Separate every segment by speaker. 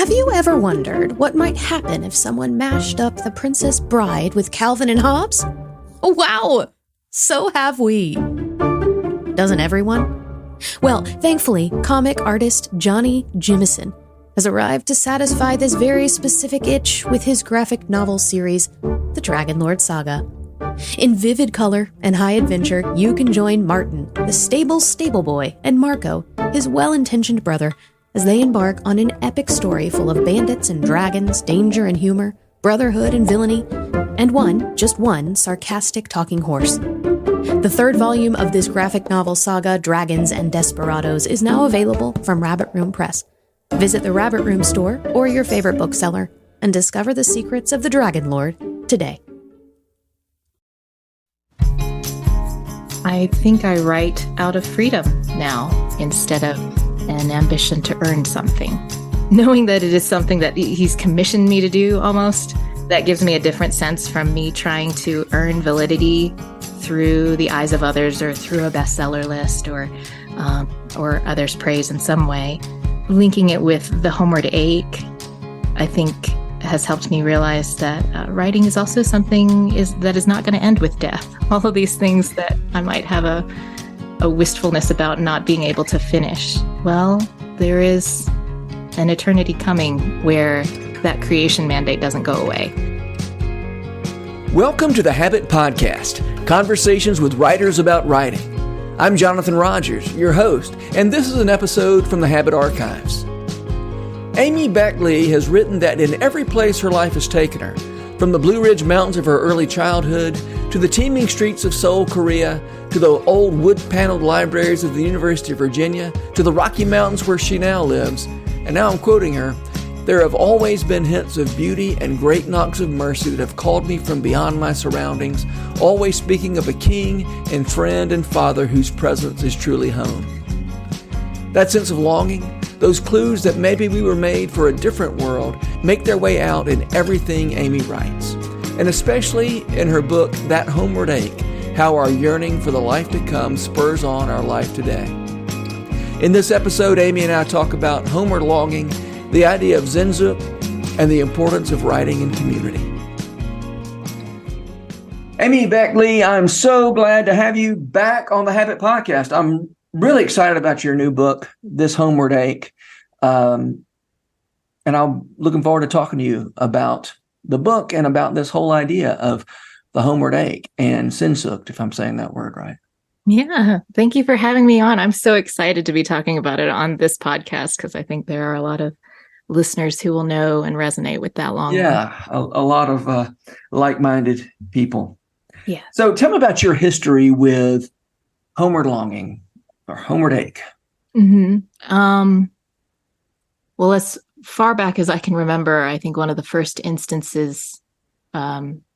Speaker 1: Have you ever wondered what might happen if someone mashed up The Princess Bride with Calvin and Hobbes? Oh, wow! So have we. Doesn't everyone? Well, thankfully, comic artist Johnny Jimison has arrived to satisfy this very specific itch with his graphic novel series, The Dragonlord Saga. In vivid color and high adventure, you can join Martin, the stable boy, and Marco, his well-intentioned brother, as they embark on an epic story full of bandits and dragons, danger and humor, brotherhood and villainy, and just one, sarcastic talking horse. The third volume of this graphic novel saga, Dragons and Desperados, is now available from Rabbit Room Press. Visit the Rabbit Room store or your favorite bookseller and discover the secrets of the Dragonlord today.
Speaker 2: I think I write out of freedom now instead of an ambition to earn something. Knowing that it is something that he's commissioned me to do almost, that gives me a different sense from me trying to earn validity through the eyes of others or through a bestseller list or others' praise in some way. Linking it with the Homeward Ache, I think has helped me realize that writing is also something that is not going to end with death. All of these things that I might have a wistfulness about not being able to finish. Well, there is an eternity coming where that creation mandate doesn't go away.
Speaker 3: Welcome to the Habit Podcast, conversations with writers about writing. I'm Jonathan Rogers, your host, and this is an episode from the Habit Archives. Amy Beckley has written that in every place her life has taken her, from the Blue Ridge Mountains of her early childhood, to the teeming streets of Seoul, Korea, to the old wood-paneled libraries of the University of Virginia, to the Rocky Mountains where she now lives, and now I'm quoting her, "There have always been hints of beauty and great knocks of mercy that have called me from beyond my surroundings, always speaking of a king and friend and father whose presence is truly home." That sense of longing, those clues that maybe we were made for a different world, make their way out in everything Amy writes, and especially in her book, That Homeward Ache, How Our Yearning for the Life to Come Spurs On Our Life Today. In this episode, Amy and I talk about homeward longing, the idea of Sehnsucht, and the importance of writing in community. Amy Beckley, I'm so glad to have you back on the Habit Podcast. I'm really excited about your new book, This Homeward Ache. And I'm looking forward to talking to you about the book and about this whole idea of the Homeward Ache and Sehnsucht, if I'm saying that word right.
Speaker 2: Yeah, thank you for having me on. I'm so excited to be talking about it on this podcast because I think there are a lot of listeners who will know and resonate with that longing.
Speaker 3: Yeah, a lot of like-minded people.
Speaker 2: Yeah.
Speaker 3: So tell me about your history with homeward longing or homeward ache.
Speaker 2: Mm-hmm. Well, as far back as I can remember, I think one of the first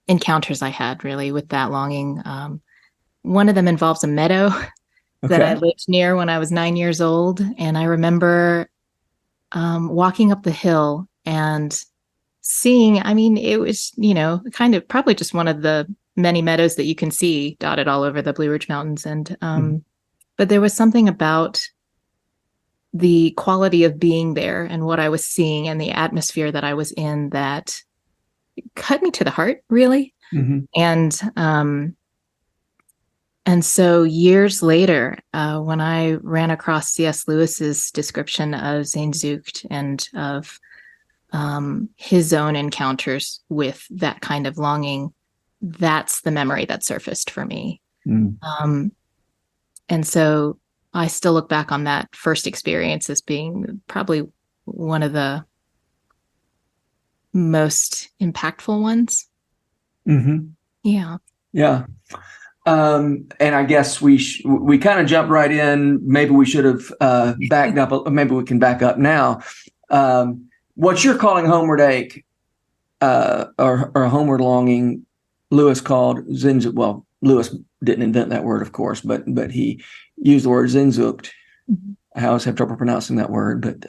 Speaker 2: encounters I had really with that longing, one of them involves a meadow that I lived near when I was 9 years old. And I remember walking up the hill and seeing, it was, kind of probably just one of the many meadows that you can see dotted all over the Blue Ridge Mountains. And, but there was something about the quality of being there and what I was seeing and the atmosphere that I was in that cut me to the heart, really. Mm-hmm. And so years later, when I ran across C.S. Lewis's description of Sehnsucht and of his own encounters with that kind of longing, that's the memory that surfaced for me. And so I still look back on that first experience as being probably one of the most impactful ones.
Speaker 3: Mm-hmm.
Speaker 2: Yeah.
Speaker 3: Yeah. And I guess we kind of jumped right in. Maybe we should have backed up. Maybe we can back up now. What you're calling homeward ache or homeward longing, Lewis called Sehnsucht. Well, Lewis didn't invent that word, of course, but he used the word Sehnsucht. Mm-hmm. I always have trouble pronouncing that word, but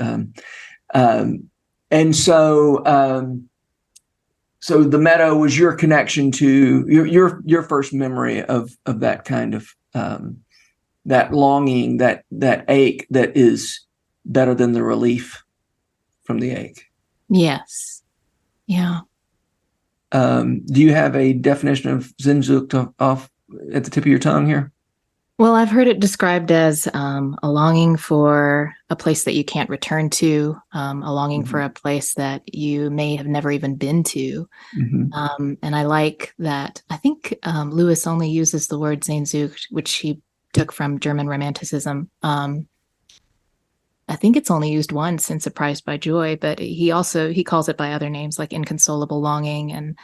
Speaker 3: and so the meadow was your connection to your first memory of that kind of that longing, that ache that is better than the relief from the ache.
Speaker 2: Yes. Yeah.
Speaker 3: Do you have a definition of Sehnsucht off at the tip of your tongue here?
Speaker 2: Well, I've heard it described as a longing for a place that you can't return to, a longing for a place that you may have never even been to. And I like that. I think Lewis only uses the word Sehnsucht, which he took from German Romanticism. I think it's only used once in Surprised by Joy, but he calls it by other names like inconsolable longing. And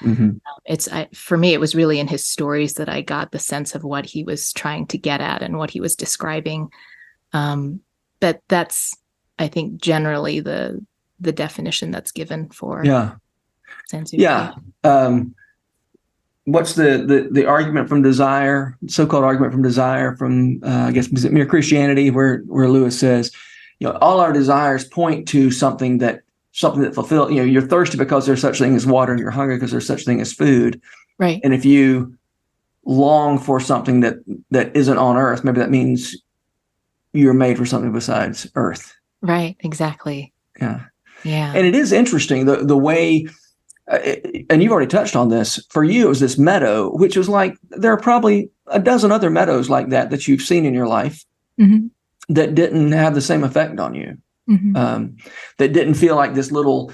Speaker 2: for me, it was really in his stories that I got the sense of what he was trying to get at and what he was describing. But that's, I think, generally the definition that's given for Sehnsucht.
Speaker 3: Yeah. What's the argument from Desire, so-called argument from Desire from, I guess, is it Mere Christianity, where Lewis says, all our desires point to something that fulfills, you're thirsty because there's such thing as water, and you're hungry because there's such thing as food.
Speaker 2: Right.
Speaker 3: And if you long for something that isn't on earth, maybe that means you're made for something besides earth.
Speaker 2: Right. Exactly.
Speaker 3: Yeah.
Speaker 2: Yeah.
Speaker 3: And it is interesting the way, and you've already touched on this, for you, it was this meadow, which was like, there are probably a dozen other meadows like that you've seen in your life. That didn't have the same effect on you, that didn't feel like this little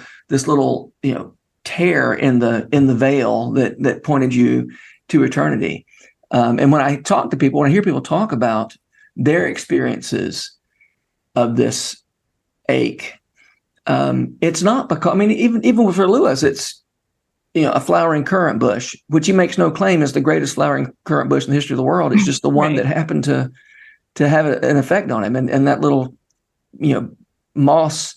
Speaker 3: tear in the veil that pointed you to eternity. And when I talk to people, when I hear people talk about their experiences of this ache, it's not because, even for Lewis, it's a flowering currant bush, which he makes no claim is the greatest flowering currant bush in the history of the world. It's just the one that happened to have an effect on him, and that little, moss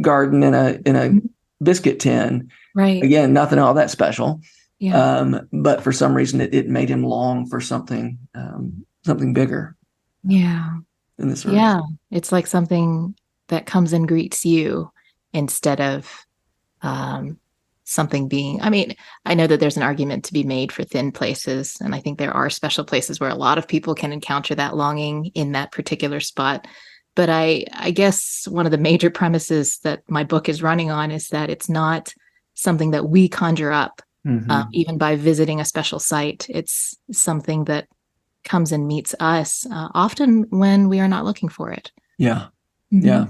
Speaker 3: garden in a biscuit tin.
Speaker 2: Right.
Speaker 3: Again, nothing all that special.
Speaker 2: Yeah.
Speaker 3: But for some reason, it made him long for something bigger.
Speaker 2: Yeah.
Speaker 3: In this earth.
Speaker 2: Yeah. It's like something that comes and greets you instead of something being, I know that there's an argument to be made for thin places, and I think there are special places where a lot of people can encounter that longing in that particular spot. But I guess one of the major premises that my book is running on is that it's not something that we conjure up, even by visiting a special site. It's something that comes and meets us, often when we are not looking for it.
Speaker 3: Yeah. Yeah.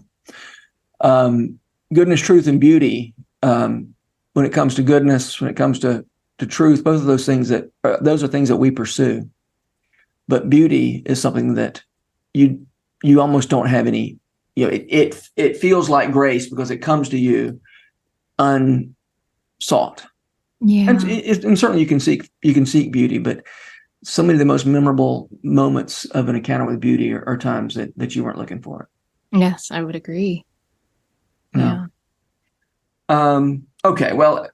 Speaker 3: Goodness, truth, and beauty. When it comes to goodness, when it comes to truth, both of those things those are things that we pursue. But beauty is something that you almost don't have any, it feels like grace because it comes to you unsought.
Speaker 2: Yeah.
Speaker 3: And certainly you can seek beauty, but so many of the most memorable moments of an encounter with beauty are times that you weren't looking for it.
Speaker 2: Yes, I would agree.
Speaker 3: Yeah. Okay, well,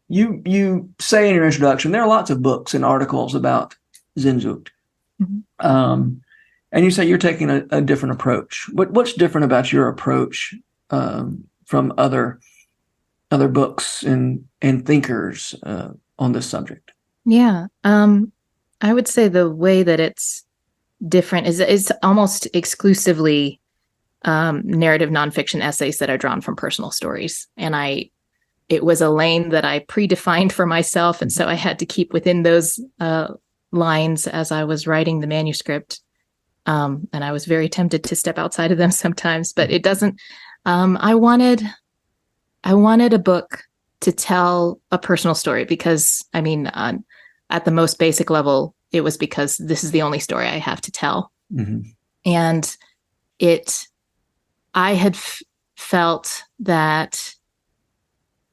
Speaker 3: you say in your introduction, there are lots of books and articles about Sehnsucht. And you say you're taking a different approach. What's different about your approach from other books and thinkers on this subject?
Speaker 2: Yeah. I would say the way that it's different is it's almost exclusively narrative nonfiction essays that are drawn from personal stories. And it was a lane that I predefined for myself. And so I had to keep within those lines as I was writing the manuscript. And I was very tempted to step outside of them sometimes, but it doesn't, I wanted a book to tell a personal story because, at the most basic level, it was because this is the only story I have to tell. And I had felt that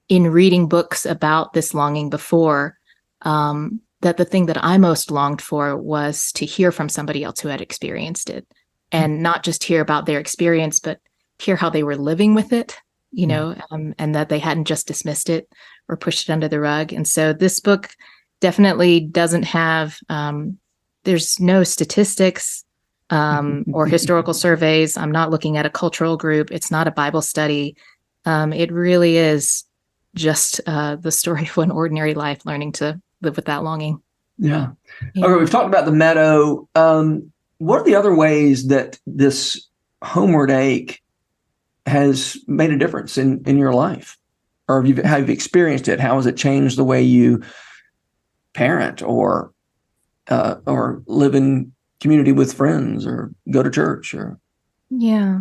Speaker 2: in reading books about this longing before, that the thing that I most longed for was to hear from somebody else who had experienced it, and not just hear about their experience, but hear how they were living with it, and that they hadn't just dismissed it or pushed it under the rug. And so this book definitely doesn't have, there's no statistics or historical surveys. I'm not looking at a cultural group. It's not a Bible study. It really is just the story of an ordinary life learning to live with that longing.
Speaker 3: Yeah. Okay, we've talked about the meadow. What are the other ways that this homeward ache has made a difference in your life? or have you experienced it? How has it changed the way you parent or live in community with friends or go to church? Or
Speaker 2: Yeah.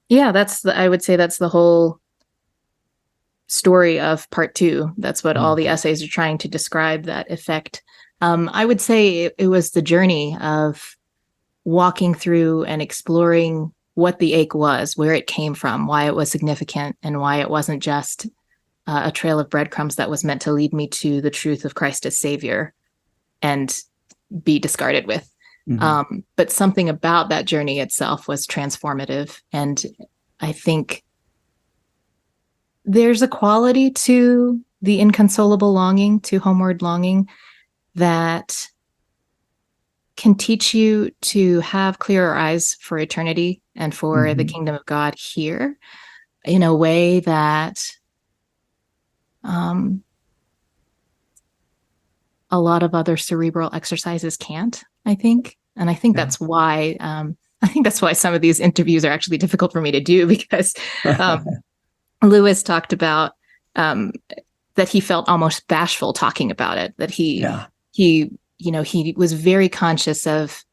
Speaker 2: I would say that's the whole story of part 2. That's what all the essays are trying to describe, that effect. I would say it was the journey of walking through and exploring what the ache was, where it came from, why it was significant, and why it wasn't just a trail of breadcrumbs that was meant to lead me to the truth of Christ as Savior and be discarded with. But something about that journey itself was transformative. And I think there's a quality to the inconsolable longing, to homeward longing, that can teach you to have clearer eyes for eternity and for the kingdom of God here in a way that a lot of other cerebral exercises can't, I think. And I think that's why some of these interviews are actually difficult for me to do, because Lewis talked about that he felt almost bashful talking about it, that he was very conscious of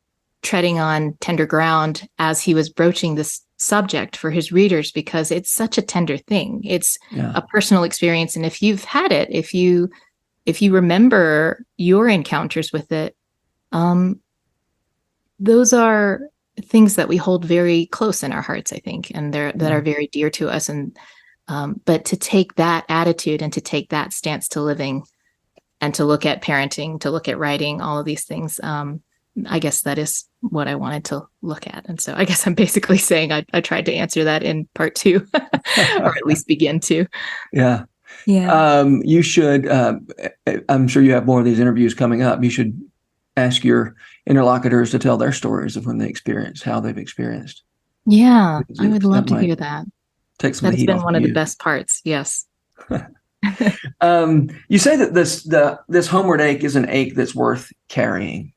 Speaker 2: treading on tender ground as he was broaching this subject for his readers, because it's such a tender thing. It's a personal experience. And if you've had it, if you remember your encounters with it, those are things that we hold very close in our hearts, I think, and that are very dear to us. And but to take that attitude and to take that stance to living and to look at parenting, to look at writing, all of these things, I guess that is what I wanted to look at. And so I guess I'm basically saying I tried to answer that in part 2, or at least begin to.
Speaker 3: Yeah.
Speaker 2: Yeah.
Speaker 3: You should, I'm sure you have more of these interviews coming up. You should ask your interlocutors to tell their stories of when they experienced, how they've experienced.
Speaker 2: Yeah. I would love to hear that.
Speaker 3: Take some of the heat
Speaker 2: That's been
Speaker 3: off
Speaker 2: one of
Speaker 3: you.
Speaker 2: the best parts. Yes.
Speaker 3: You say that this homeward ache is an ache that's worth carrying.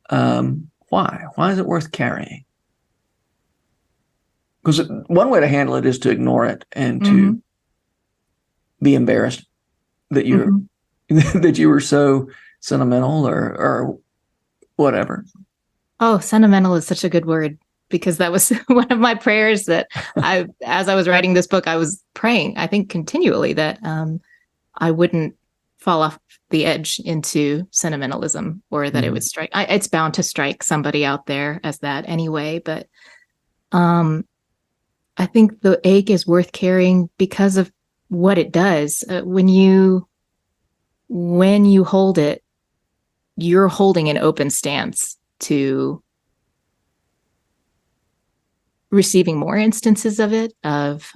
Speaker 3: Why? Why is it worth carrying? Because one way to handle it is to ignore it and to be embarrassed that you that you were so sentimental or whatever.
Speaker 2: Oh, sentimental is such a good word, because that was one of my prayers that as I was writing this book, I was praying, I think continually, that I wouldn't fall off the edge into sentimentalism, or that it would strike. It's bound to strike somebody out there as that anyway. But I think the ache is worth carrying because of what it does. When you hold it, you're holding an open stance to receiving more instances of it, of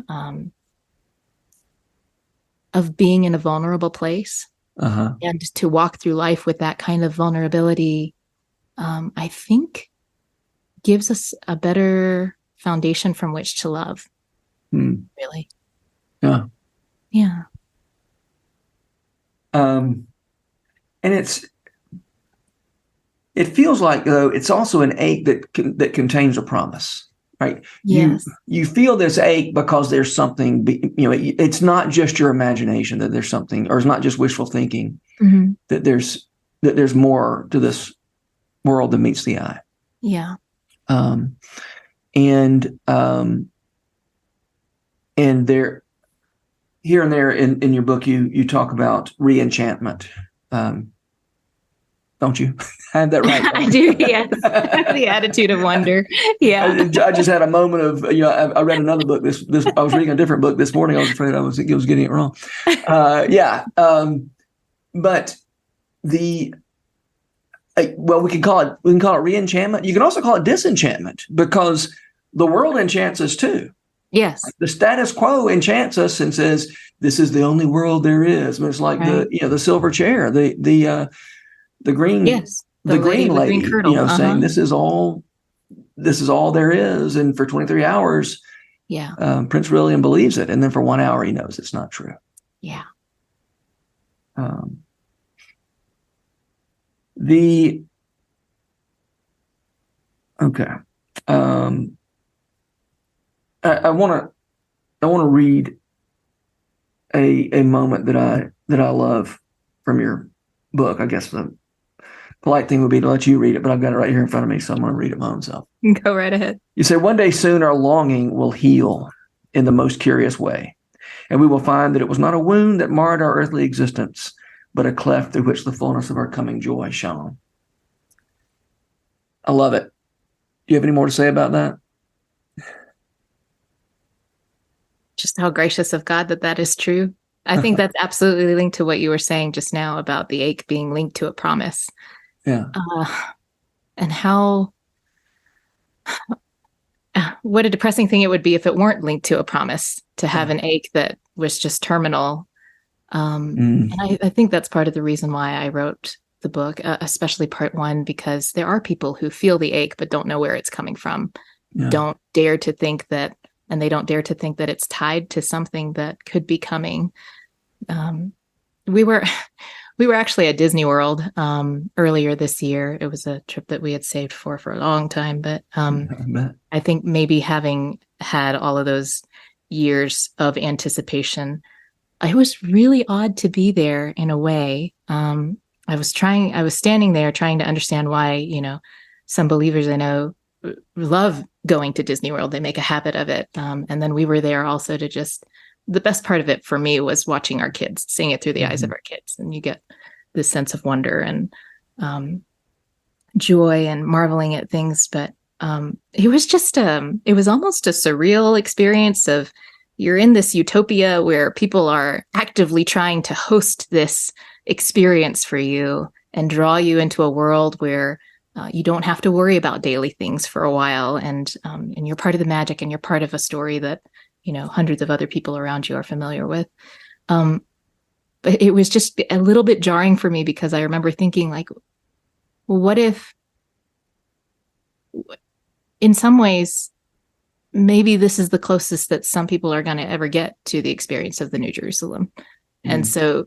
Speaker 2: being in a vulnerable place, and to walk through life with that kind of vulnerability, I think gives us a better foundation from which to love. Really.
Speaker 3: Yeah.
Speaker 2: Yeah.
Speaker 3: And it feels like, though, it's also an ache that contains a promise, right?
Speaker 2: Yes.
Speaker 3: You feel this ache because there's something, it's not just your imagination that there's something, or it's not just wishful thinking, that there's more to this world than meets the eye.
Speaker 2: Yeah.
Speaker 3: And there, here and there in your book, you talk about re-enchantment. Don't you? I have that right.
Speaker 2: I do, yes. The attitude of wonder. Yeah.
Speaker 3: I just had a moment of, I read another book. This I was reading a different book this morning. I was afraid I was getting it wrong. But we can call it re-enchantment. You can also call it disenchantment, because the world enchants us too.
Speaker 2: Yes.
Speaker 3: The status quo enchants us and says, this is the only world there is. I mean, it's like the silver chair, the green, the green lady, saying this is all there is. And for 23 hours, Prince William believes it. And then for 1 hour, he knows it's not true.
Speaker 2: Yeah. I want to read
Speaker 3: a moment that I love from your book. I guess the polite thing would be to let you read it, but I've got it right here in front of me, so I'm going to read it my own self.
Speaker 2: Go right ahead.
Speaker 3: You say, one day soon our longing will heal in the most curious way, and we will find that it was not a wound that marred our earthly existence, but a cleft through which the fullness of our coming joy shone. I love it. Do you have any more to say about that?
Speaker 2: Just how gracious of God that is true. I think that's absolutely linked to what you were saying just now about the ache being linked to a promise.
Speaker 3: Yeah.
Speaker 2: And how, what a depressing thing it would be if it weren't linked to a promise, to have an ache that was just terminal. And I think that's part of the reason why I wrote the book, especially part one, because there are people who feel the ache but don't know where it's coming from.
Speaker 3: Yeah.
Speaker 2: Don't dare to think that, and they don't dare to think that it's tied to something that could be coming. We were actually at Disney World earlier this year. It was a trip that we had saved for a long time, but I think maybe having had all of those years of anticipation, it was really odd to be there in a way. I was standing there trying to understand why, some believers I know love going to Disney World. They make a habit of it. And then we were there also to the best part of it for me was watching our kids, seeing it through the eyes of our kids. And you get this sense of wonder and joy and marveling at things. But it was it was almost a surreal experience of, you're in this utopia where people are actively trying to host this experience for you and draw you into a world where you don't have to worry about daily things for a while. And you're part of the magic, and you're part of a story that, hundreds of other people around you are familiar with. But it was just a little bit jarring for me, because I remember thinking, like, well, what if in some ways, maybe this is the closest that some people are going to ever get to the experience of the New Jerusalem. And so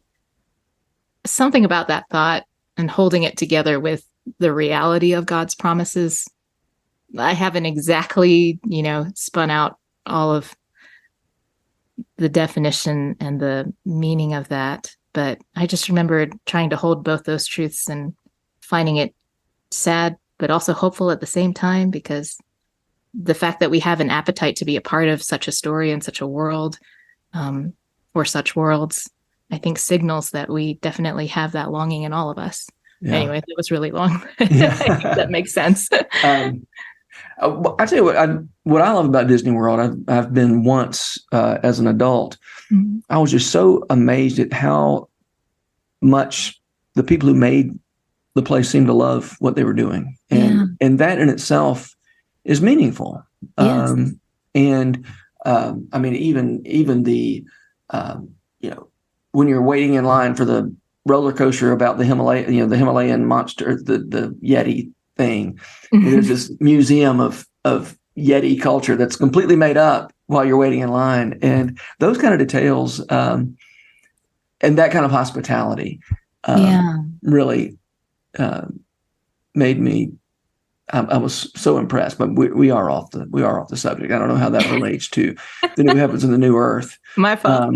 Speaker 2: something about that thought and holding it together with the reality of God's promises, I haven't exactly, spun out all of the definition and the meaning of that. But I just remembered trying to hold both those truths and finding it sad, but also hopeful at the same time, because the fact that we have an appetite to be a part of such a story and such a world, or such worlds, I think signals that we definitely have that longing in all of us. Yeah. Anyway, that was really long. Yeah. I think that makes sense. I
Speaker 3: tell you what I love about Disney World. I've been once as an adult. Mm-hmm. I was just so amazed at how much the people who made the place seemed to love what they were doing, and that in itself is meaningful. Yes. I mean, even the when you're waiting in line for the roller coaster about the Himalayan monster, the Yeti thing. Mm-hmm. There's this museum of Yeti culture that's completely made up while you're waiting in line, and those kind of details and that kind of hospitality really made me. I was so impressed, but we are off the subject. I don't know how that relates to the new heavens and the new earth.
Speaker 2: My fault.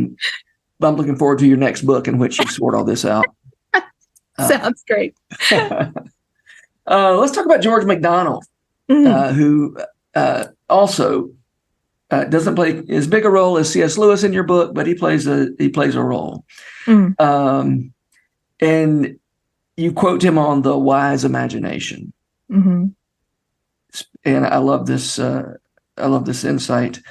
Speaker 3: But I'm looking forward to your next book in which you sort all this out.
Speaker 2: Sounds great.
Speaker 3: Let's talk about George MacDonald, who also doesn't play as big a role as C.S. Lewis in your book, but he plays a role. And you quote him on The Wise Imagination. Mm-hmm. And I love this. I love this insight.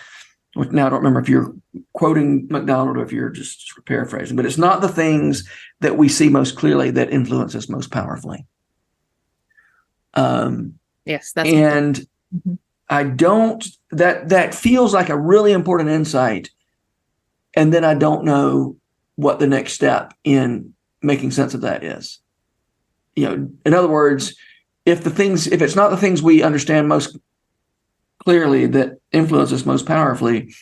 Speaker 3: Now I don't remember if you're quoting MacDonald or if you're just paraphrasing, but it's not the things that we see most clearly that influence us most powerfully.
Speaker 2: Yes, that's
Speaker 3: and I don't. That feels like a really important insight, and then I don't know what the next step in making sense of that is. In other words, if it's not the things we understand most clearly that influence us most powerfully,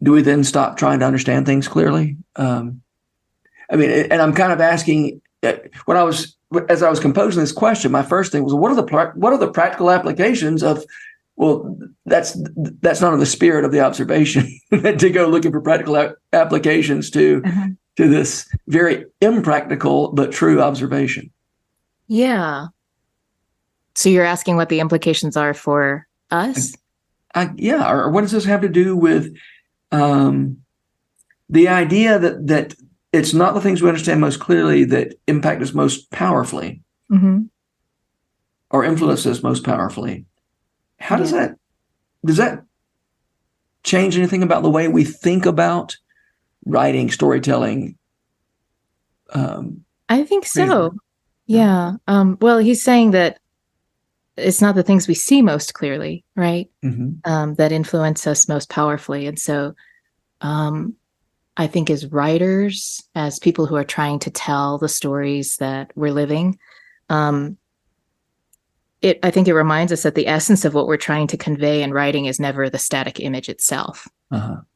Speaker 3: do we then stop trying to understand things clearly? I mean, and I'm kind of asking, as I was composing this question, my first thing was, what are the practical applications of Well, that's not in the spirit of the observation to go looking for practical applications to this very impractical but true observation.
Speaker 2: Yeah. So you're asking what the implications are for us?
Speaker 3: Or what does this have to do with the idea that it's not the things we understand most clearly that impact us most powerfully or influence us most powerfully? How does that change anything about the way we think about writing, storytelling?
Speaker 2: I think so. Yeah. Well, he's saying that it's not the things we see most clearly, right? That influence us most powerfully. And so I think as writers, as people who are trying to tell the stories that we're living, I think it reminds us that the essence of what we're trying to convey in writing is never the static image itself.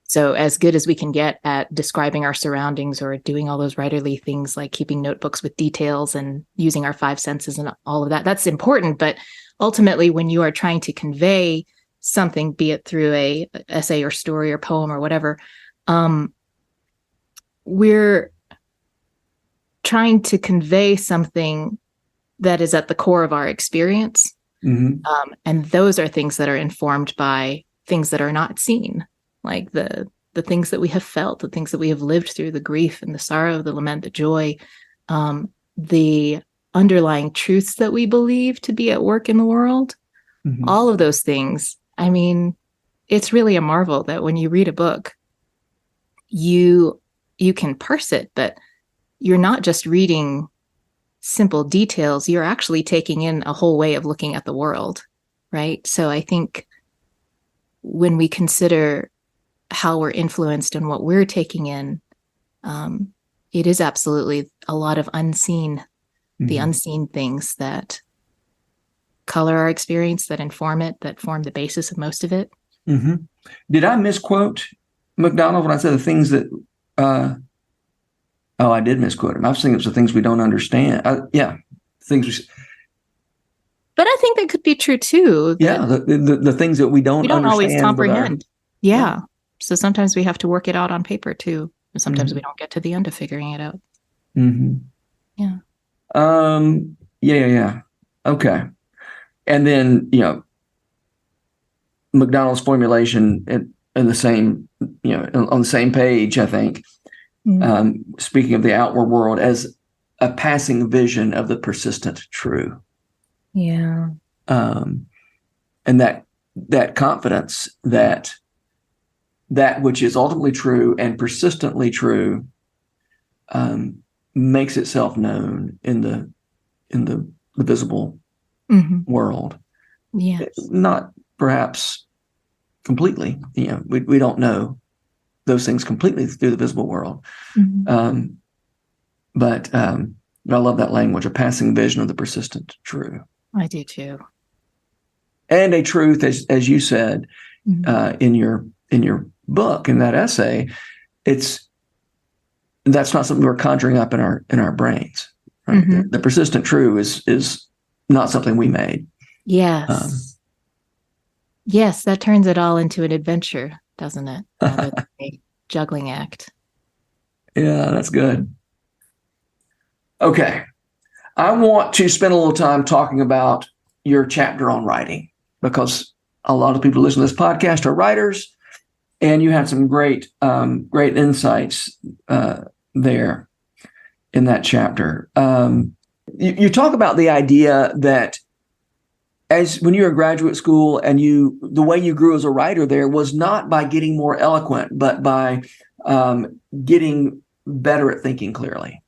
Speaker 2: So as good as we can get at describing our surroundings or doing all those writerly things like keeping notebooks with details and using our five senses and all of that, that's important. But ultimately, when you are trying to convey something, be it through a essay or story or poem or whatever, we're trying to convey something that is at the core of our experience. And those are things that are informed by things that are not seen, like the things that we have felt, the things that we have lived through, the grief and the sorrow, the lament, the joy, the underlying truths that we believe to be at work in the world. All of those things. I mean, it's really a marvel that when you read a book, you can parse it, but you're not just reading simple details, you're actually taking in a whole way of looking at the world, right? So I think when we consider how we're influenced and what we're taking in, it is absolutely a lot of the unseen things that color our experience, that inform it, that form the basis of most of it.
Speaker 3: Did I misquote MacDonald when I said the things that I did misquote him. I was thinking it's the things we don't understand. Things.
Speaker 2: But I think that could be true too.
Speaker 3: The things that we don't
Speaker 2: always comprehend. So sometimes we have to work it out on paper too. And sometimes we don't get to the end of figuring it out.
Speaker 3: Okay. And then, MacDonald's formulation in the same, on the same page, I think, speaking of the outward world as a passing vision of the persistent true.
Speaker 2: Yeah.
Speaker 3: And that confidence that which is ultimately true and persistently true makes itself known in the visible world.
Speaker 2: Yes.
Speaker 3: Not perhaps completely. We don't know those things completely through the visible world. But I love that language, a passing vision of the persistent true.
Speaker 2: I do too.
Speaker 3: And a truth, as you said, in your book, in that essay, that's not something we're conjuring up in our brains. Right? The persistent true is not something we made.
Speaker 2: Yes. Yes, that turns it all into an adventure, doesn't it? Rather than a juggling act.
Speaker 3: Yeah, that's good. Okay. I want to spend a little time talking about your chapter on writing, because a lot of people who listen to this podcast are writers, and you had some great insights there in that chapter. You talk about the idea that as when you were in graduate school and the way you grew as a writer there was not by getting more eloquent, but by getting better at thinking clearly.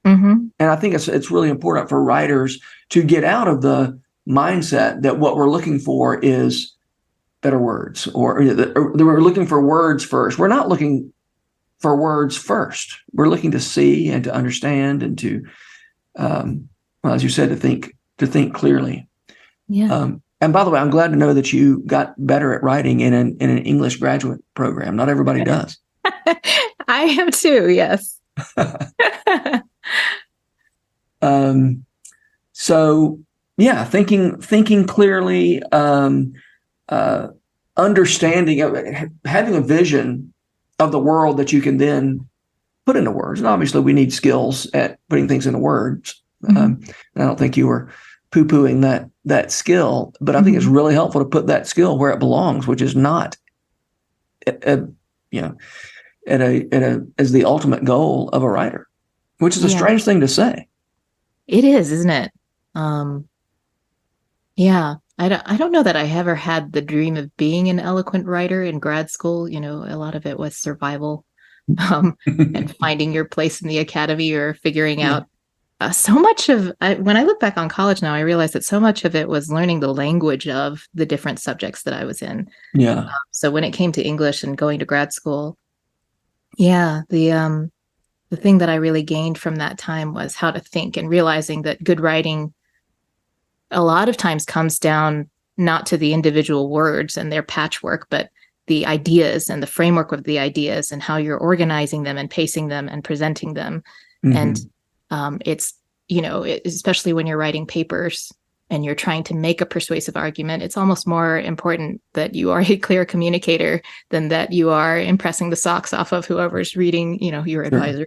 Speaker 3: And I think it's really important for writers to get out of the mindset that what we're looking for is better words, or that we're looking for words first. We're not looking for words first. We're looking to see and to understand and to, as you said, to think clearly.
Speaker 2: Yeah.
Speaker 3: And by the way, I'm glad to know that you got better at writing in an English graduate program. Not everybody does.
Speaker 2: I am too. Yes.
Speaker 3: So yeah, thinking clearly, understanding of having a vision of the world that you can then put into words. And obviously we need skills at putting things into words. And I don't think you were poo-pooing that skill, but I think it's really helpful to put that skill where it belongs, which is not as the ultimate goal of a writer, which is a strange thing to say.
Speaker 2: It is, isn't it? Yeah. I don't know that I ever had the dream of being an eloquent writer in grad school. You know, a lot of it was survival, and finding your place in the academy or figuring out so much of, when I look back on college now, I realize that so much of it was learning the language of the different subjects that I was in.
Speaker 3: Yeah.
Speaker 2: So when it came to English and going to grad school, the thing that I really gained from that time was how to think, and realizing that good writing a lot of times comes down not to the individual words and their patchwork, but the ideas and the framework of the ideas and how you're organizing them and pacing them and presenting them. And it's, especially when you're writing papers and you're trying to make a persuasive argument, it's almost more important that you are a clear communicator than that you are impressing the socks off of whoever's reading, your advisor.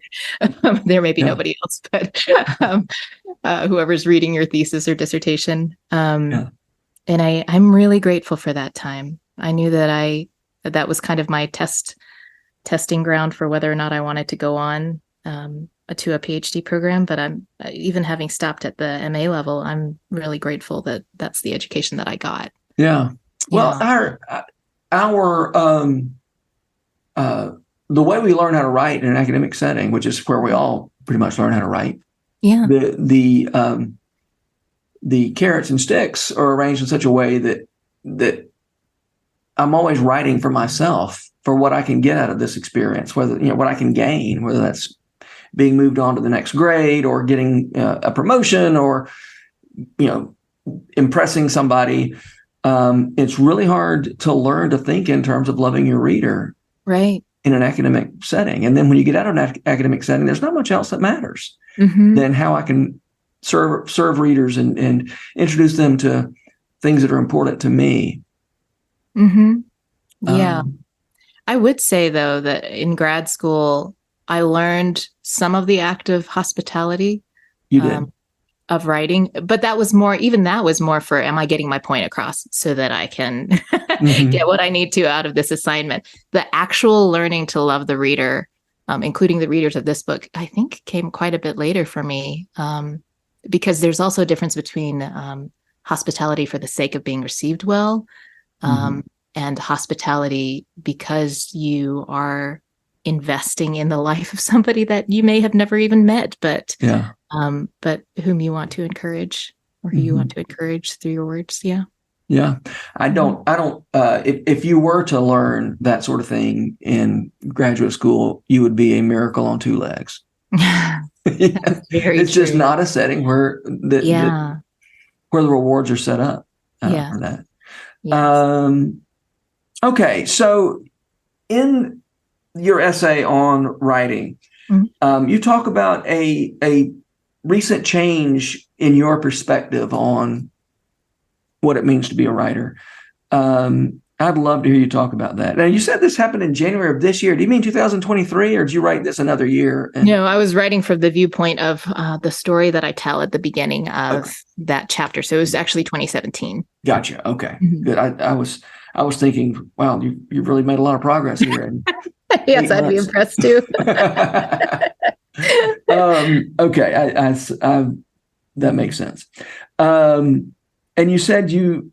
Speaker 2: There may be nobody else, but whoever's reading your thesis or dissertation. And I'm really grateful for that time. I knew that that was kind of my testing ground for whether or not I wanted to go on to a PhD program. But I'm even having stopped at the MA level, I'm really grateful that that's the education that I got.
Speaker 3: Yeah. Well, the way we learn how to write in an academic setting, which is where we all pretty much learn how to write.
Speaker 2: Yeah.
Speaker 3: The carrots and sticks are arranged in such a way that I'm always writing for myself, for what I can get out of this experience, whether, what I can gain, whether that's being moved on to the next grade or getting a promotion or, impressing somebody. It's really hard to learn to think in terms of loving your reader.
Speaker 2: Right.
Speaker 3: In an academic setting. And then when you get out of an academic setting, there's not much else that matters than how I can serve readers and introduce them to things that are important to me.
Speaker 2: Yeah. I would say, though, that in grad school, I learned some of the act of hospitality.
Speaker 3: You did.
Speaker 2: Of writing, but that was more for, am I getting my point across so that I can get what I need to out of this assignment? The actual learning to love the reader, including the readers of this book, I think came quite a bit later for me, because there's also a difference between hospitality for the sake of being received well, and hospitality because you are investing in the life of somebody that you may have never even met, but whom you want to encourage, or who you want to encourage through your words. Yeah.
Speaker 3: I don't, if you were to learn that sort of thing in graduate school, you would be a miracle on two legs. It's just not a setting where where the rewards are set up for that. Yes. Okay. So in your essay on writing, you talk about a recent change in your perspective on what it means to be a writer. I'd love to hear you talk about that. Now, you said this happened in January of this year. Do you mean 2023, or did you write this another year?
Speaker 2: No, I was writing from the viewpoint of the story that I tell at the beginning of that chapter. So it was actually 2017.
Speaker 3: Gotcha. Okay, good. I was thinking, wow, you've really made a lot of progress here. And
Speaker 2: yes, I'd be impressed too.
Speaker 3: Okay, I that makes sense. And you said you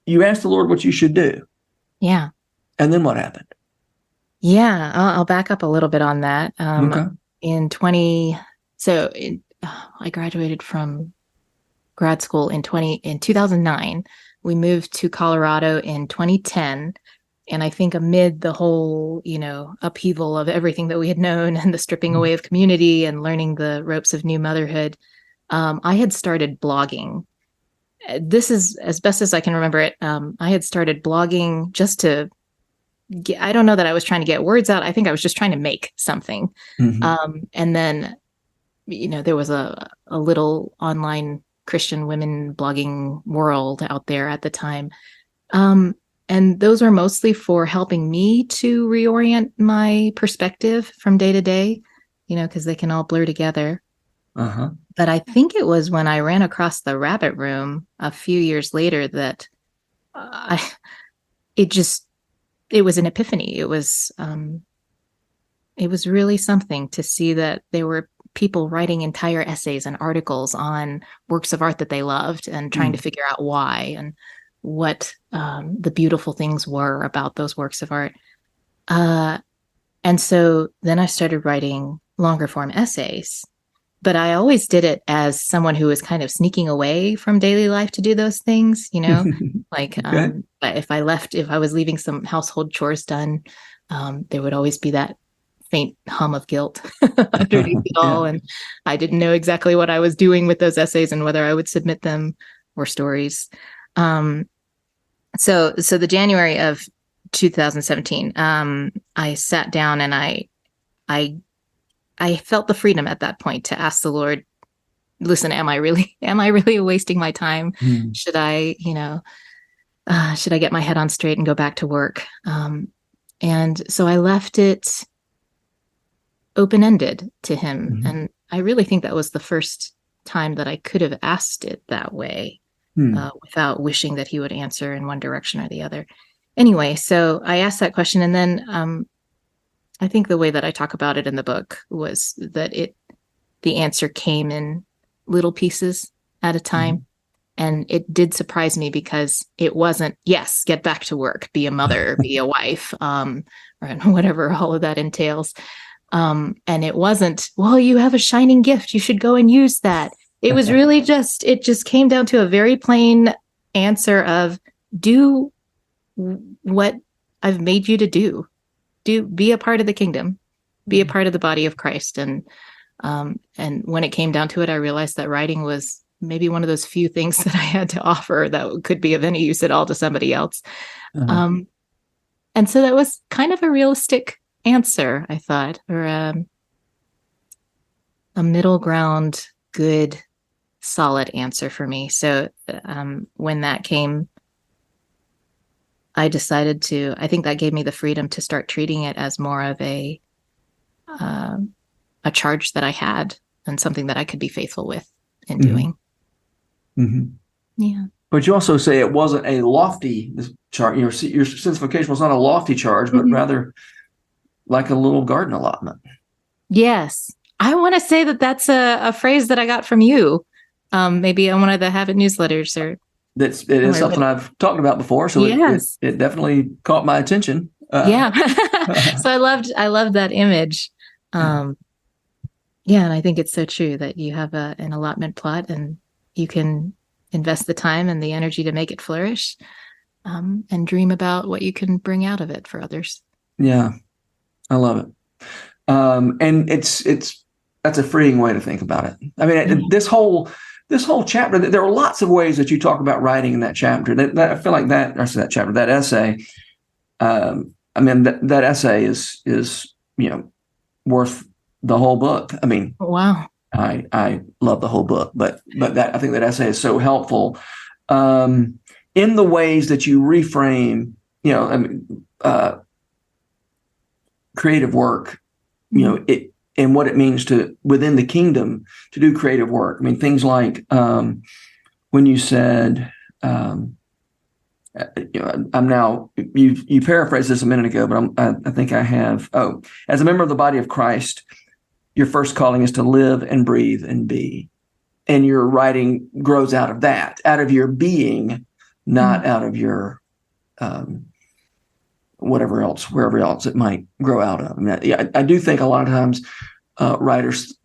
Speaker 3: asked the Lord what you should do.
Speaker 2: Yeah.
Speaker 3: And then what happened?
Speaker 2: Yeah, I'll back up a little bit on that. I graduated from grad school in 2009. We moved to Colorado in 2010. And I think amid the whole, upheaval of everything that we had known and the stripping away of community and learning the ropes of new motherhood, I had started blogging. This is as best as I can remember it. I had started blogging just to I don't know that I was trying to get words out. I think I was just trying to make something. And then, there was a little online Christian women blogging world out there at the time. And and those were mostly for helping me to reorient my perspective from day to day, because they can all blur together.
Speaker 3: Uh-huh.
Speaker 2: But I think it was when I ran across the rabbit room a few years later that it was an epiphany. It was really something to see that there were people writing entire essays and articles on works of art that they loved and trying to figure out why and what the beautiful things were about those works of art. And so then I started writing longer form essays, but I always did it as someone who was kind of sneaking away from daily life to do those things, like
Speaker 3: Okay.
Speaker 2: if I was leaving some household chores done, there would always be that faint hum of guilt underneath it all. And I didn't know exactly what I was doing with those essays and whether I would submit them or stories. So the January of 2017, I sat down and I felt the freedom at that point to ask the Lord, listen, am I really wasting my time? Should I, should I get my head on straight and go back to work? And so I left it open-ended to him. And I really think that was the first time that I could have asked it that way, without wishing that he would answer in one direction or the other. Anyway, so I asked that question, and then I think the way that I talk about it in the book was that the answer came in little pieces at a time. And it did surprise me because it wasn't, yes, get back to work, be a mother, be a wife, or whatever all of that entails. And it wasn't, well, you have a shining gift, you should go and use that. It was really it just came down to a very plain answer of do what I've made you to do. Be a part of the kingdom, be a part of the body of Christ. And when it came down to it, I realized that writing was maybe one of those few things that I had to offer that could be of any use at all to somebody else. And so that was kind of a realistic answer, I thought, or a middle ground, good, solid answer for me. So when that came, I decided I think that gave me the freedom to start treating it as more of a charge that I had and something that I could be faithful with in doing. Yeah.
Speaker 3: But you also say it wasn't a lofty charge. Your sensification was not a lofty charge, but rather like a little garden allotment.
Speaker 2: Yes. I want to say that that's a phrase that I got from you. Maybe on one of the Habit newsletters or. It
Speaker 3: is something I've talked about before. So yes. it definitely caught my attention.
Speaker 2: Yeah. So I loved that image. And I think it's so true that you have an allotment plot and you can invest the time and the energy to make it flourish, and dream about what you can bring out of it for others.
Speaker 3: Yeah. I love it. And that's a freeing way to think about it. I mean, this whole chapter, there are lots of ways that you talk about writing in that chapter. That I feel like that essay. That essay is worth the whole book. I mean,
Speaker 2: wow.
Speaker 3: I love the whole book, but I think that essay is so helpful in the ways that you reframe, creative work, it and what it means to within the kingdom to do creative work. I mean, things like when you said, I'm now you paraphrased this a minute ago, but I think I have. Oh, as a member of the body of Christ, your first calling is to live and breathe and be. And your writing grows out of that, out of your being, not out of your whatever else, wherever else it might grow out of. I mean, I do think a lot of times writers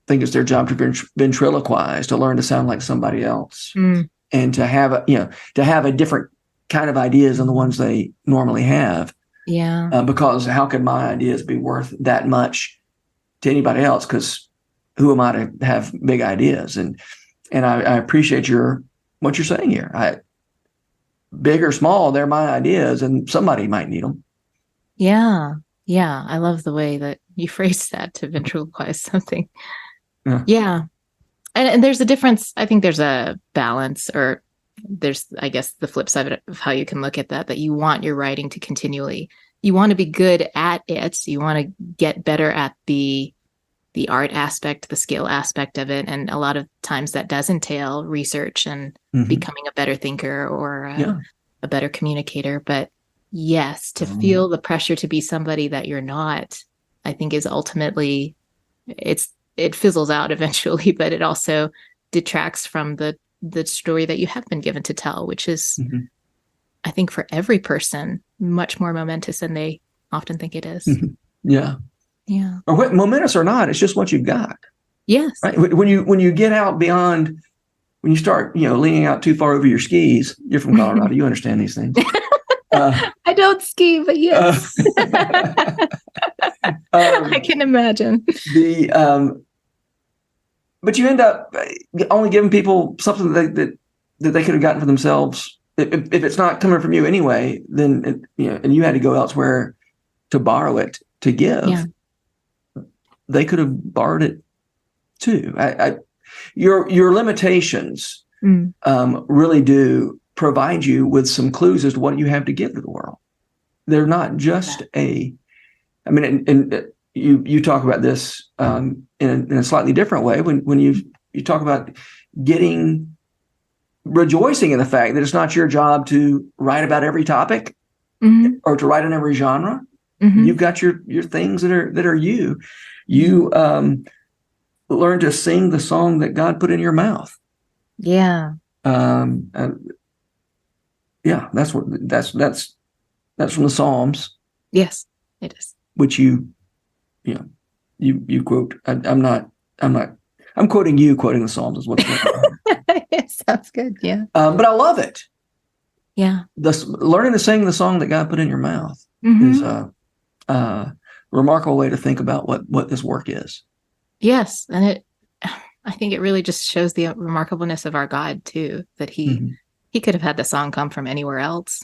Speaker 3: think it's their job to ventriloquize, to learn to sound like somebody else, and to have a different kind of ideas than the ones they normally have.
Speaker 2: Yeah.
Speaker 3: Because how could my ideas be worth that much to anybody else? Because who am I to have big ideas? And I appreciate what you're saying here. Big or small, they're my ideas, and somebody might need them.
Speaker 2: Yeah. Yeah. I love the way that you phrased that, to ventriloquize something. Yeah. And there's a difference. I think there's a balance, or there's, I guess, the flip side of how you can look at that you want your writing to continually, you want to be good at it. You want to get better at the art aspect, the skill aspect of it. And a lot of times that does entail research and becoming a better thinker or a better communicator. But yes, to feel the pressure to be somebody that you're not, I think is ultimately, it fizzles out eventually, but it also detracts from the story that you have been given to tell, which is, I think for every person, much more momentous than they often think it is.
Speaker 3: Yeah.
Speaker 2: Yeah.
Speaker 3: Or what, momentous or not, it's just what you've got.
Speaker 2: Yes.
Speaker 3: Right. When you get out beyond, when you start, leaning out too far over your skis, you're from Colorado, you understand these things.
Speaker 2: I don't ski, but yes. I can imagine.
Speaker 3: But you end up only giving people something that they could have gotten for themselves. If it's not coming from you anyway, then and you had to go elsewhere to borrow it to give. Yeah. They could have borrowed it too. Your limitations really do provide you with some clues as to what you have to give to the world. They're not just and you talk about this in a slightly different way when you talk about rejoicing in the fact that it's not your job to write about every topic or to write in every genre. You've got your things that are you. You learn to sing the song that God put in your mouth.
Speaker 2: Yeah.
Speaker 3: Yeah, that's from the Psalms.
Speaker 2: Yes, it is.
Speaker 3: Which you quote. I'm quoting you, quoting the Psalms is what's going on.
Speaker 2: It sounds good. Yeah.
Speaker 3: But I love it.
Speaker 2: Yeah.
Speaker 3: Learning to sing the song that God put in your mouth is a remarkable way to think about what this work is.
Speaker 2: Yes. And I think it really just shows the remarkableness of our God too, that he could have had the song come from anywhere else.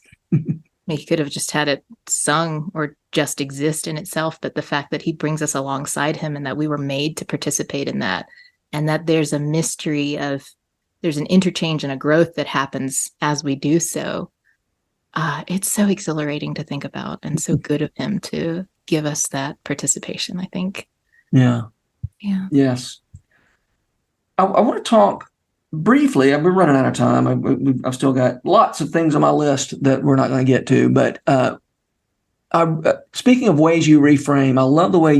Speaker 2: He could have just had it sung or just exist in itself. But the fact that he brings us alongside him and that we were made to participate in that, and that there's a mystery there's an interchange and a growth that happens as we do so. It's so exhilarating to think about and so good of him to give us that participation, I think.
Speaker 3: Yeah.
Speaker 2: Yeah.
Speaker 3: Yes. I want to talk briefly. We're running out of time. I've still got lots of things on my list that we're not going to get to. But speaking of ways you reframe, I love the way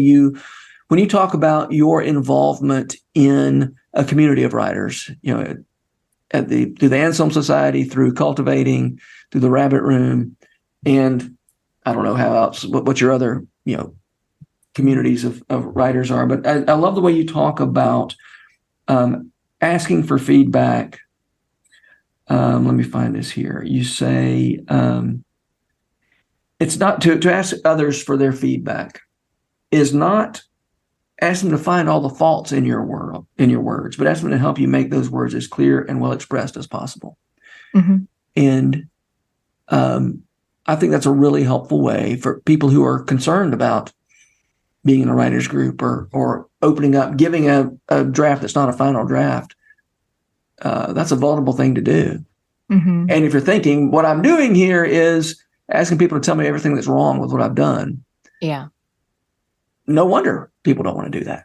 Speaker 3: when you talk about your involvement in a community of writers, through the Anselm Society, through Cultivating, through the Rabbit Room, and I don't know how else, what your other, communities of writers are. But I love the way you talk about asking for feedback. Let me find this here. You say it's not to ask others for their feedback is not ask them to find all the faults in your words, but ask them to help you make those words as clear and well expressed as possible. And I think that's a really helpful way for people who are concerned about being in a writer's group or opening up, giving a draft that's not a final draft. That's a vulnerable thing to do. And if you're thinking, what I'm doing here is asking people to tell me everything that's wrong with what I've done.
Speaker 2: Yeah.
Speaker 3: No wonder people don't want to do that.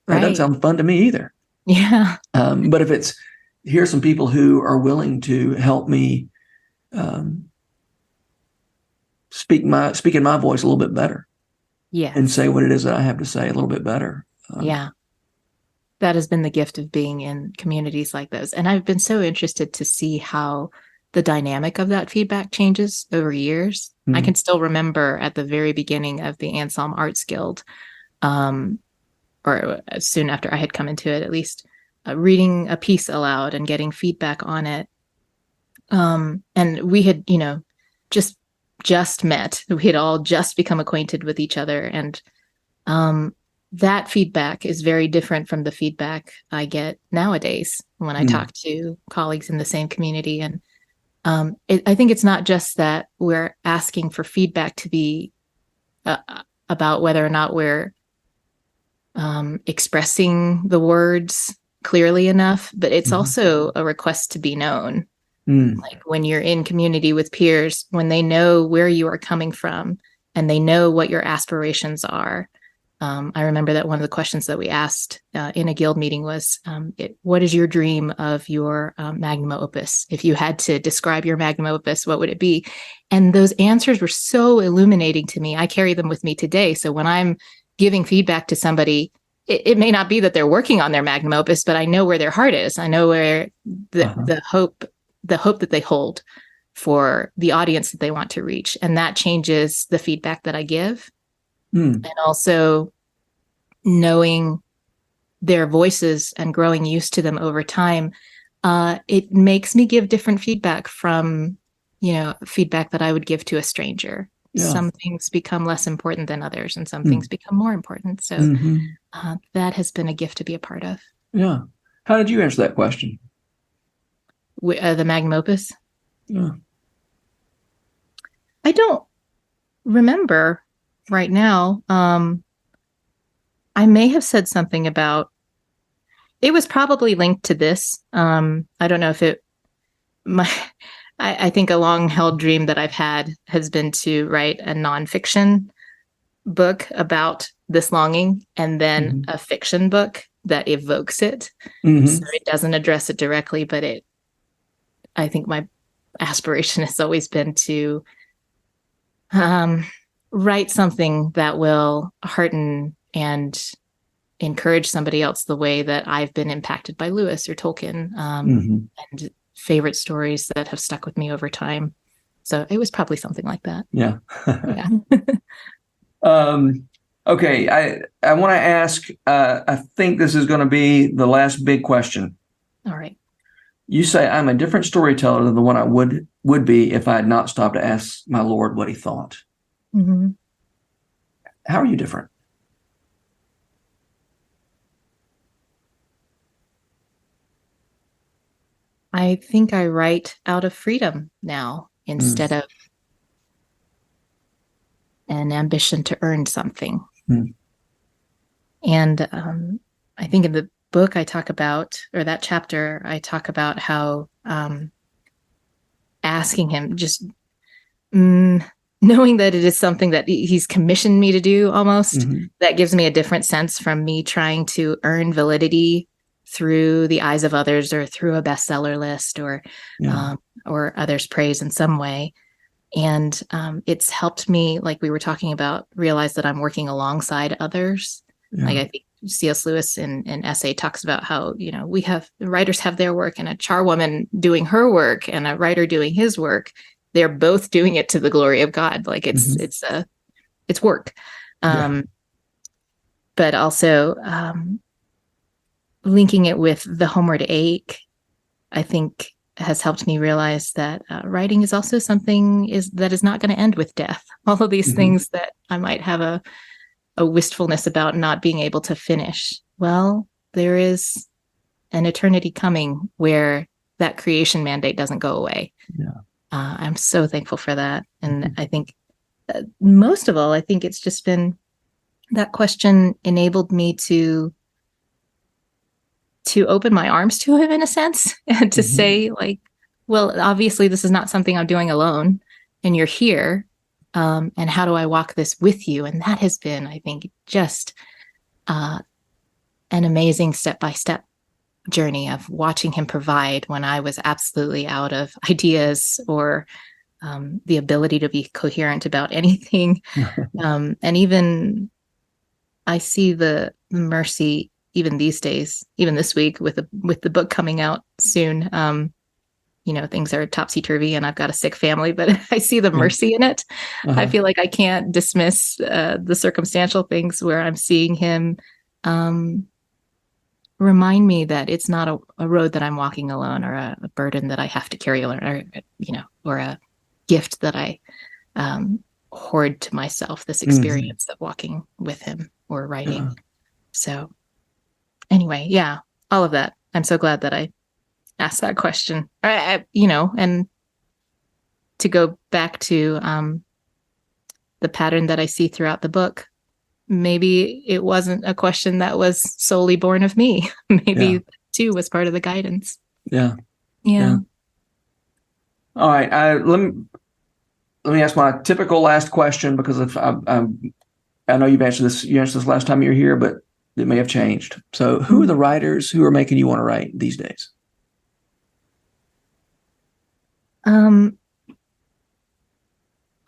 Speaker 3: That doesn't sound fun to me either.
Speaker 2: Yeah.
Speaker 3: But if it's, here's some people who are willing to help me speak in my voice a little bit better.
Speaker 2: Yeah.
Speaker 3: And say what it is that I have to say a little bit better.
Speaker 2: Yeah. That has been the gift of being in communities like those. And I've been so interested to see how the dynamic of that feedback changes over years. I can still remember at the very beginning of the Anselm Arts Guild, or soon after I had come into it, at least, reading a piece aloud and getting feedback on it. And we had, just met. We had all just become acquainted with each other. And that feedback is very different from the feedback I get nowadays when I talk to colleagues in the same community. And I think it's not just that we're asking for feedback to be about whether or not we're expressing the words clearly enough, but it's also a request to be known. Like when you're in community with peers, when they know where you are coming from and they know what your aspirations are. I remember that one of the questions that we asked in a guild meeting was, what is your dream of your magnum opus? If you had to describe your magnum opus, what would it be? And those answers were so illuminating to me. I carry them with me today. So when I'm giving feedback to somebody, it may not be that they're working on their magnum opus, but I know where their heart is. I know where the hope that they hold for the audience that they want to reach. And that changes the feedback that I give. And also knowing their voices and growing used to them over time, it makes me give different feedback from, feedback that I would give to a stranger. Yeah. Some things become less important than others, and some things become more important. So that has been a gift to be a part of.
Speaker 3: Yeah. How did you answer that question?
Speaker 2: The magnum opus?
Speaker 3: Yeah.
Speaker 2: I don't remember right now. I may have said something about, it was probably linked to this. I don't know if I think a long held dream that I've had has been to write a nonfiction book about this longing, and then a fiction book that evokes it. So it doesn't address it directly, but I think my aspiration has always been to write something that will hearten and encourage somebody else the way that I've been impacted by Lewis or Tolkien, and favorite stories that have stuck with me over time. So it was probably something like that.
Speaker 3: Yeah.
Speaker 2: Yeah.
Speaker 3: Okay. I want to ask, I think this is going to be the last big question.
Speaker 2: All right.
Speaker 3: You say I'm a different storyteller than the one I would be if I had not stopped to ask my Lord what he thought. How are you different?
Speaker 2: I think I write out of freedom now instead of an ambition to earn something. And I think in the book I talk about, or that chapter, I talk about how asking him, just knowing that it is something that he's commissioned me to do almost, that gives me a different sense from me trying to earn validity through the eyes of others or through a bestseller list or others' praise in some way. And it's helped me, like we were talking about, realize that I'm working alongside others. Like I think C.S. Lewis in an essay talks about how, writers have their work and a charwoman doing her work and a writer doing his work. They're both doing it to the glory of God. Like it's work. But also linking it with the Homeward ache, I think has helped me realize that writing is also something that is not going to end with death. All of these things that I might have a wistfulness about not being able to finish. Well, there is an eternity coming where that creation mandate doesn't go away. I'm so thankful for that. And I think most of all, I think it's just been that question enabled me to open my arms to him in a sense and to say, like, well, obviously this is not something I'm doing alone and you're here. And how do I walk this with you? And that has been, I think, just an amazing step-by-step journey of watching him provide when I was absolutely out of ideas or the ability to be coherent about anything. And even I see the mercy even these days, even this week with the book coming out soon. Things are topsy-turvy and I've got a sick family, but I see the mercy in it. I feel like I can't dismiss the circumstantial things where I'm seeing him remind me that it's not a road that I'm walking alone or a burden that I have to carry alone, or a gift that I hoard to myself, this experience of walking with him or writing. So anyway, all of that. I'm so glad that I asked that question. And to go back to the pattern that I see throughout the book, maybe it wasn't a question that was solely born of me. Maybe too was part of the guidance.
Speaker 3: Yeah. All right. Let me ask my typical last question, because I know you've answered this. You answered this last time you were here, but it may have changed. So, who are the writers who are making you want to write these days?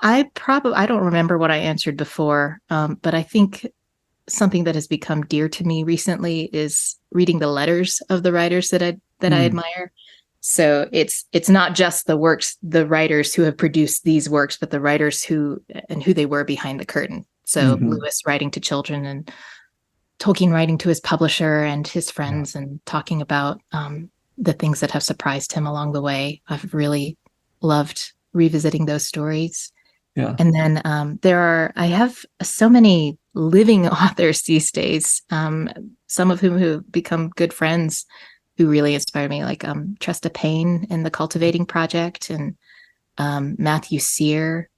Speaker 2: I don't remember what I answered before, but I think something that has become dear to me recently is reading the letters of the writers that I admire. So it's not just the writers who have produced these works, but the writers who they were behind the curtain. So Lewis writing to children, and Tolkien writing to his publisher and his friends, and talking about the things that have surprised him along the way. I've really loved revisiting those stories.
Speaker 3: Yeah.
Speaker 2: And then I have so many living authors these days, some of whom have become good friends, who really inspire me, like Tresta Payne in the Cultivating Project, and Matthew Sear.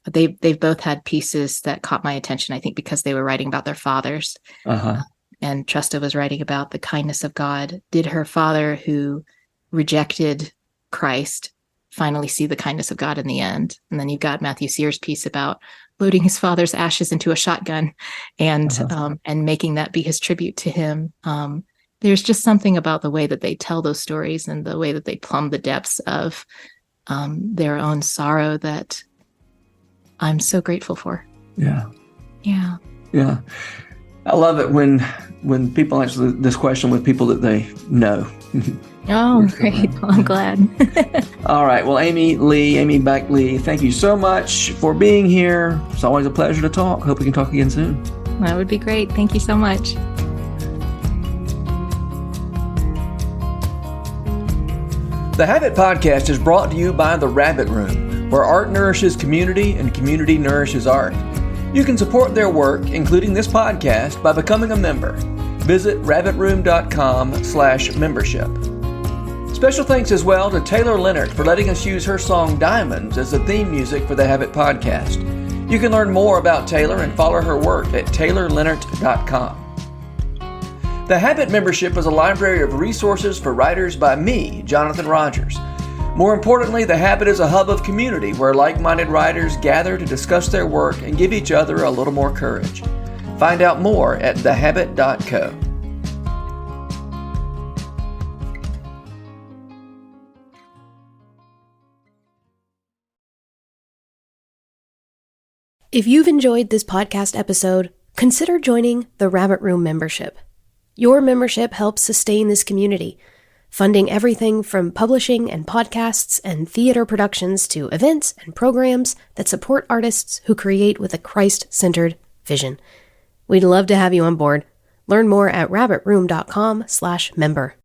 Speaker 2: They've both had pieces that caught my attention, I think, because they were writing about their fathers. And Tresta was writing about the kindness of God. Did her father, who rejected Christ, finally see the kindness of God in the end? And then you've got Matthew Sear's piece about loading his father's ashes into a shotgun and making that be his tribute to him. There's just something about the way that they tell those stories and the way that they plumb the depths of their own sorrow that I'm so grateful for.
Speaker 3: Yeah.
Speaker 2: Yeah.
Speaker 3: Yeah. I love it when people answer this question with people that they know.
Speaker 2: Oh, great. Well, I'm glad.
Speaker 3: All right. Well, Amy Baik Lee, thank you so much for being here. It's always a pleasure to talk. Hope we can talk again soon.
Speaker 2: That would be great. Thank you so much.
Speaker 3: The Habit Podcast is brought to you by The Rabbit Room, where art nourishes community and community nourishes art. You can support their work, including this podcast, by becoming a member. Visit rabbitroom.com/membership. Special thanks as well to Taylor Leonard for letting us use her song Diamonds as the theme music for the Habit Podcast. You can learn more about Taylor and follow her work at taylorleonard.com. The Habit Membership is a library of resources for writers by me, Jonathan Rogers. More importantly, The Habit is a hub of community where like-minded writers gather to discuss their work and give each other a little more courage. Find out more at thehabit.co.
Speaker 1: If you've enjoyed this podcast episode, consider joining the Rabbit Room membership. Your membership helps sustain this community, funding everything from publishing and podcasts and theater productions to events and programs that support artists who create with a Christ-centered vision. We'd love to have you on board. Learn more at rabbitroom.com/member.